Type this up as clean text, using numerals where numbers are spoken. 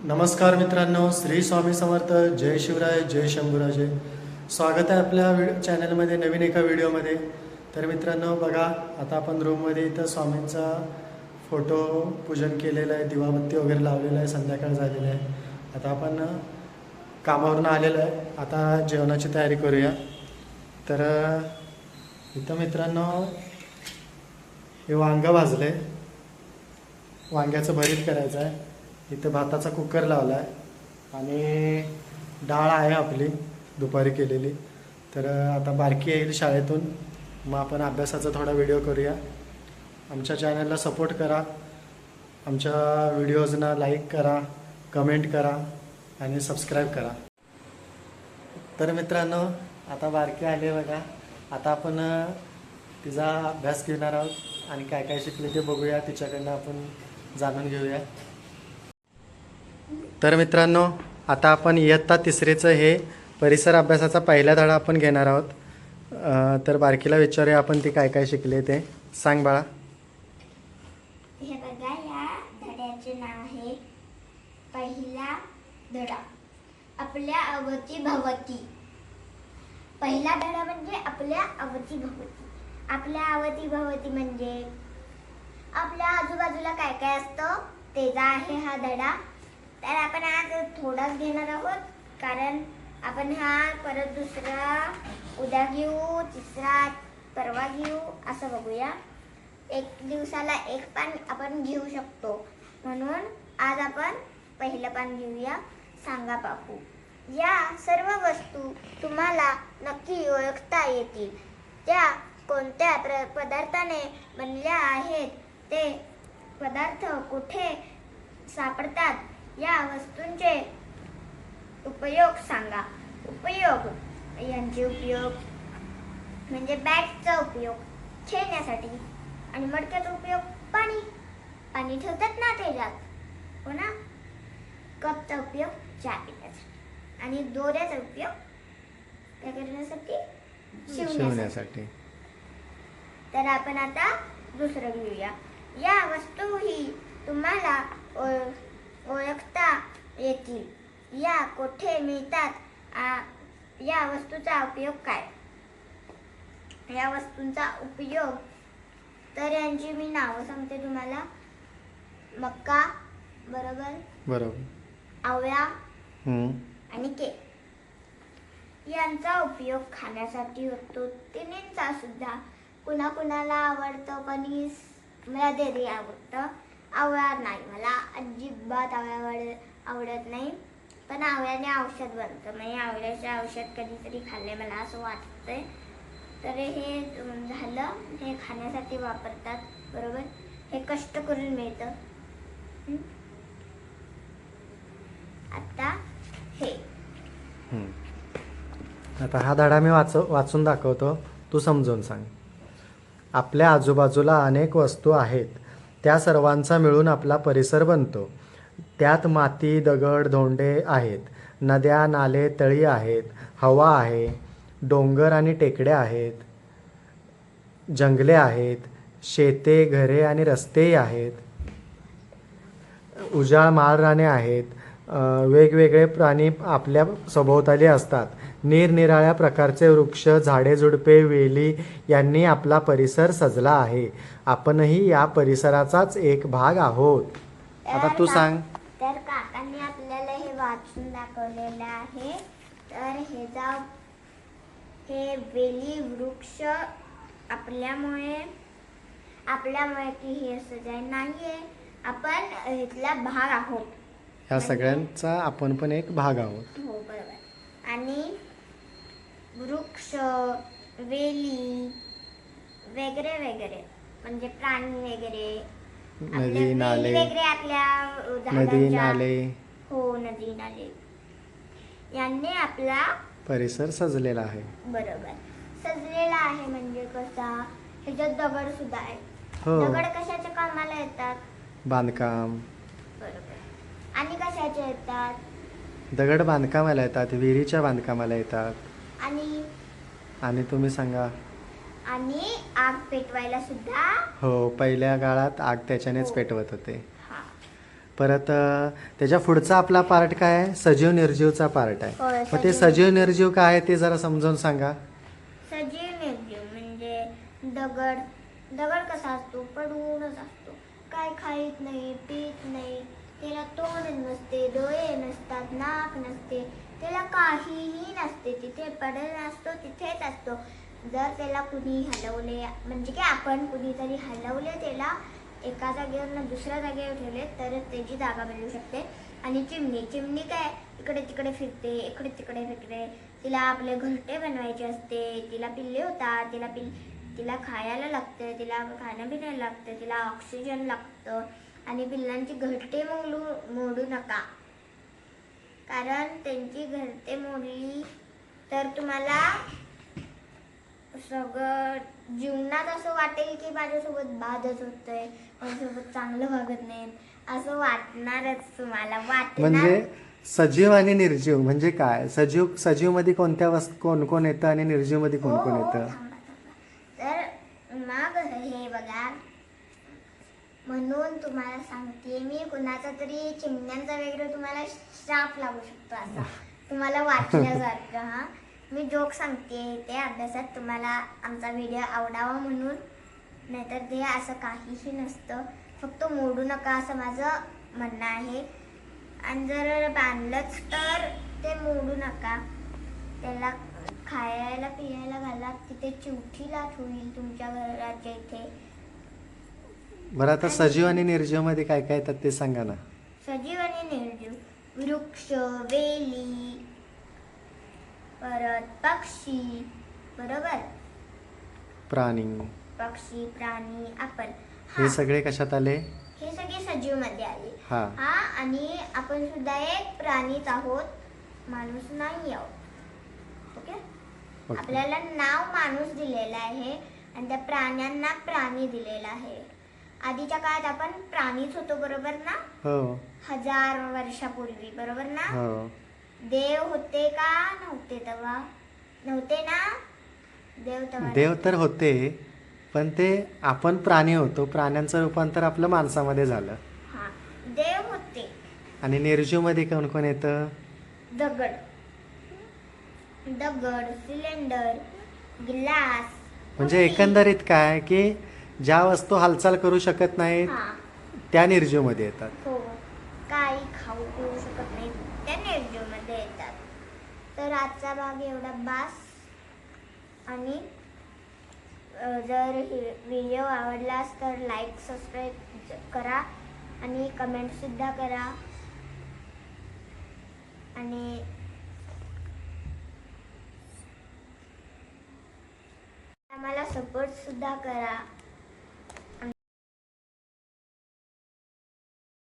नमस्कार मित्रांनो, श्री स्वामी समर्थ. जय शिवराय, जय शंभूराजे. स्वागत आहे आपल्या चॅनलमध्ये नवीन एका व्हिडिओमध्ये. तर मित्रांनो बघा, आता आपण रूममध्ये इथं स्वामींचा फोटो पूजन केलेलं आहे, दिवाबत्ती वगैरे लावलेलं आहे, संध्याकाळ झालेली आहे. आता आपण कामावरून आलेलं आहे, आता जेवणाची तयारी करूया. तर इथं मित्रांनो हे वांगं भाजलं आहे, वांग्याचं भरीत करायचं आहे. इथं भाताचा कुकर लावला आहे आणि डाळ आहे आपली दुपारी केलेली. तर आता बारकी येईल शाळेतून, मग आपण अभ्यासाचा थोडा व्हिडिओ करूया. आमच्या चॅनलला सपोर्ट करा, आमच्या व्हिडिओजना लाईक करा, कमेंट करा आणि सबस्क्राईब करा. तर मित्रांनो आता बारकी आली बघा. आता आपण तिचा अभ्यास घेणार आहोत आणि काय काय शिकले ते बघूया, तिच्याकडनं आपण जाणून घेऊया. तर मित्रांनो आता आपण इयत्ता तिसरीचं हे परिसर अभ्यासाचा पहिला धडा आपण घेणार आहोत. तर बारकीला विचारूया आपण ती काय काय शिकले ते. सांग बाळा. हे बघा, या धड्याचे नाव आहे पहिला धडा, आपल्या अवतीभवती. पहिला धडा म्हणजे आपल्या अवतीभवती. आपल्या अवतीभवती म्हणजे आपल्या आजूबाजूला काय काय असतं त्याचा आहे हा धडा. तर आपण आज थोडाच घेणार आहोत, कारण आपण हा परत दुसरा उद्या घेऊ, तिसरा परवा घेऊ, असं बघूया. एक दिवसाला एक पान आपण घेऊ शकतो, म्हणून आज आपण पहिलं पान घेऊया. सांगा बापू. या सर्व वस्तू तुम्हाला नक्की ओळखता येतील. त्या कोणत्या पदार्थाने बनल्या आहेत, ते पदार्थ कुठे सापडतात, या वस्तूंचे उपयोग सांगा. उपयोग, यांचे उपयोग म्हणजे बॅटचा उपयोग खेळण्यासाठी, आणि मडक्याचा उपयोग पाणी पाणी ठेवतात ना त्याच्यात, हो ना. कपचा उपयोग चहा पिण्यासाठी, आणि दोऱ्याचा उपयोग काय करण्यासाठी, शिवण्यासाठी. तर आपण आता दुसरं घेऊया. या वस्तूही तुम्हाला ओळखता येतील. या कोठे मिळतात, या वस्तूचा उपयोग काय. या वस्तूंचा उपयोग, तर यांची मी नावं सांगते तुम्हाला. मक्का, बरोबर, आवळा आणि केळ यांचा उपयोग खाण्यासाठी होतो. तिन्हींचा सुद्धा कुणाकुणाला आवडतं, कणीस मला तरी आवडतं, आवळा नाही. मला अजिबात आवळा आवडत नाही, पण आवळ्याने औषध बनतं. मी आवळ्याचे औषध कधीतरी खाल्ले, मला असं वाटतंय. तर हे झालं, हे खाण्यासाठी वापरतात, बरोबर. हे कष्ट करून मिळतं. आता हे आता हा धडा मी वाचून दाखवतो, तू समजून सांग. आपल्या आजूबाजूला अनेक वस्तू आहेत, त्या सर्वांचा मिळून आपला परिसर बनतो. त्यात माती, दगड, धोंडे आहेत, नद्या, नाले, तळी आहेत, हवा आहे, डोंगर आणि टेकड्या आहेत, जंगले आहेत, शेते, घरे आणि रस्तेही आहेत, उजाळ माळराने आहेत. वेगवेगळे प्राणी आपल्या सभोवताली असतात. निरनिराळ्या प्रकारचे वृक्ष, झाडे, झुडपे, वेली यांनी आपला परिसर सजला आहे. आपणही या परिसराचाच एक भाग आहोत. आता तू सांग. तर काकांनी आपल्याला हे वाचून दाखवलेलं आहे. तर हे वेली, वृक्ष आपल्यामुळे की हे सजाय नाहीये, आपण इथला भाग आहोत. ह्या सगळ्यांचा आपण पण एक भाग आहोत. हो, बरोबर. आणि वृक्ष, वेली वगैरे वगैरे म्हणजे प्राणी वगैरे, नदी, नाले वगैरे, आपल्या नदी, नाले, हो, नदी, नाले यांनी आपला परिसर सजलेला आहे. बरोबर, सजलेला आहे. म्हणजे कसा, ह्याच्यात दगड सुद्धा आहे. हो, दगड कशाच्या कामाला येतात, बांधकाम. बरोबर. आणि कशाचे येतात, दगड बांधकामाला येतात, विहिरीच्या बांधकामाला येतात. आणि तुम्ही सांगा. आणि आग पेटवायला सुद्धा. हो, पहिल्या काळात आग त्याच्यानेच पेटवत होते. परत त्याच्या पुढचा आपला पार्ट काय आहे? सजीव निर्जीवचा पार्ट आहे. होय, मग ते सजीव निर्जीव काय आहे ते जरा समजावून सांगा. सजीव निर्जीव म्हणजे दगड. दगड कसा असतो? पडूनच असतो. काय खाईत नाही, पीत नाही, त्याला तोंड नसते, डोळे नसतात, नाक नसते, त्याला काहीही नसते. तिथे पडून असतो, तिथेच असतो. जर त्याला कुणी हलवले, म्हणजे की आपण कुणीतरी हलवले त्याला एका जागेवरनं दुसऱ्या जागेवर ठेवले तरच त्याची जागा बदलू शकते. आणि चिमणी काय इकडे तिकडे फिरते, इकडे तिकडे फिरते. तिला आपले घरटे बनवायचे असते. तिला पिल्ले होतात, तिला खायला लागतं, तिला खाणं पिणं लागतं, तिला ऑक्सिजन लागतं. आणि पिल्लांची घरटे मोडू नका, कारण त्यांची घरटे मोडली तर तुम्हाला सगळं जीवनात असं वाटेल की माझ्यासोबत बाधच होतंय, माझ्यासोबत चांगलं वागत नाही, असं वाटणारच तुम्हाला. म्हणजे सजीव आणि निर्जीव म्हणजे काय? सजीव मध्ये कोणत्या कोण कोण येतं आणि निर्जीव मध्ये कोण कोण येतं? तर मग हे बघा, म्हणून तुम्हाला सांगते मी, कुणाचा तरी चिमण्यांचा वगैरे तुम्हाला श्राप लागू शकतो असा तुम्हाला वाटल्यासारखं. हा, मी जोक सांगते ते अभ्यासात तुम्हाला आमचा व्हिडिओ आवडावा म्हणून, नाहीतर ते असं काहीही नसतं. फक्त मोडू नका असं माझं म्हणणं आहे. आणि जर बांधलंच तर ते मोडू नका. त्याला खायला पियायला घाला, तिथे चिवठीला होईल तुमच्या घराच्या इथे. बरं, आता सजीव आणि निर्जीव मध्ये काय काय येतात ते सांगा ना. सजीव आणि निर्जीव, वृक्ष, वेली, परत पक्षी, बरोबर? पक्षी, प्राणी, आपण. हे सगळे कशात आले? हे सगळे सजीव मध्ये आले. हा. आणि आपण सुद्धा एक प्राणीच आहोत, माणूस नाही आहोत. ओके. आपल्याला नाव माणूस दिलेलं आहे आणि त्या प्राण्यांना प्राणी दिलेला आहे. आधीच्या काळात आपण प्राणीच होतो, बरोबर ना? हो. 1000 वर्षापूर्वी, बरोबर ना? हो. देव होते का नव्हते तेव्हा? नव्हते ना? देव तर होते, पण ते आपण प्राणी होतो. प्राण्यांचं रूपांतर आपलं माणसामध्ये झालं. हा, देव होते. आणि निर्जीव मध्ये कोण कोण येतं? दगड, सिलेंडर, ग्लास. म्हणजे एकंदरीत काय की ज्या वस्तू हालचाल करू शकत नाहीत त्या निर्जीव मध्ये येतात. हो, काही खाऊ पिऊ शकत नाही त्या निर्जीव मध्ये येतात. तर आजचा भाग एवढा बास. आणि जर व्हिडिओ आवडलास तर लाईक, सबस्क्राईब करा आणि कमेंट सुद्धा करा आणि आम्हाला सपोर्ट सुद्धा करा.